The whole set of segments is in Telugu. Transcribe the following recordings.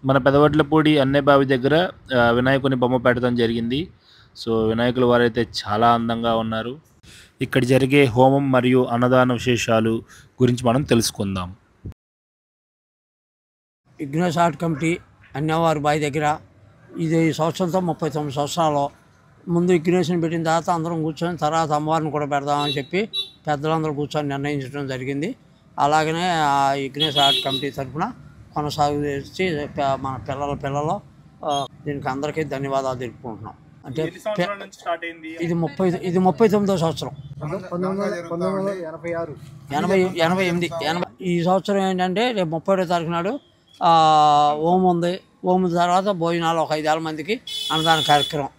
మన పెదవడ్లపూడి అన్నయ్య బావి దగ్గర వినాయకుని బొమ్మ పెట్టడం జరిగింది. సో, వినాయకుల వారైతే చాలా అందంగా ఉన్నారు. ఇక్కడ జరిగే హోమం మరియు అన్నదాన విశేషాలు గురించి మనం తెలుసుకుందాం. విఘ్నేశ్ ఆర్ట్ కమిటీ అన్నవారి బావి దగ్గర ఇది సంవత్సరంతో 39 సంవత్సరాలు. ముందు విఘ్నేశ్ని పెట్టిన తర్వాత అందరం కూర్చొని తర్వాత అమ్మవారిని కూడా పెడదామని చెప్పి పెద్దలందరూ కూర్చొని నిర్ణయించడం జరిగింది. అలాగనే ఆ విఘ్నేశ్ ఆర్ట్ కమిటీ తరఫున కొనసాగు చేసి మన పిల్లలు దీనికి అందరికీ ధన్యవాదాలు తెలుపుకుంటున్నాం. అంటే ఇది 39వ సంవత్సరం. 1988 ఈ సంవత్సరం ఏంటంటే రేపు 31వ తారీఖు నాడు హోమం ఉంది. హోమం తర్వాత భోజనాలు ఒక 5,000 మందికి అన్నదాన కార్యక్రమం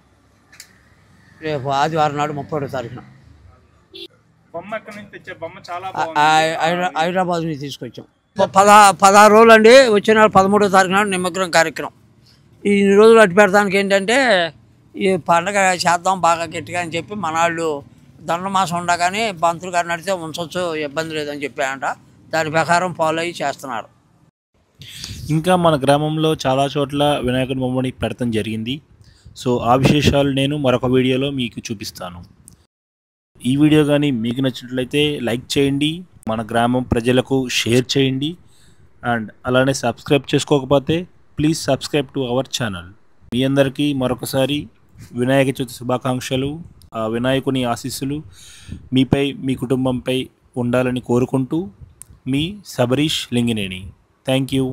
రేపు ఆదివారం నాడు 31వ తారీఖున. హైదరాబాద్ నుంచి తీసుకొచ్చాం. 16 రోజులు అండి. వచ్చిన 13వ తారీఖు నాడు నిమగ్నం కార్యక్రమం. ఈ రోజులు అటు పెడతానికి ఏంటంటే ఈ పండగ చేద్దాం బాగా గట్టిగా అని చెప్పి మనాళ్ళు దండమాసం ఉండగానే పంతులు గారిని అడిగితే ఉంచవచ్చు, ఇబ్బంది లేదని చెప్పారంట. దాని ప్రకారం ఫాలో అయ్యి చేస్తున్నారు. ఇంకా మన గ్రామంలో చాలా చోట్ల వినాయకుని బొమ్మని పెడతాం జరిగింది. సో, ఆ విశేషాలు నేను మరొక వీడియోలో మీకు చూపిస్తాను. ఈ వీడియో కానీ మీకు నచ్చినట్లయితే లైక్ చేయండి, మన గ్రామం ప్రజలకు షేర్ చేయండి, అండ్ అలానే సబ్స్క్రైబ్ చేసుకోకపోతే please subscribe to our channel. మీ అందరికీ మరొకసారి వినాయక చవితి శుభాకాంక్షలు. ఆ వినాయకుని ఆశీస్సులు మీపై మీ కుటుంబంపై ఉండాలని కోరుకుంటూ మీ సబరీష్ లింగినేని. Thank you.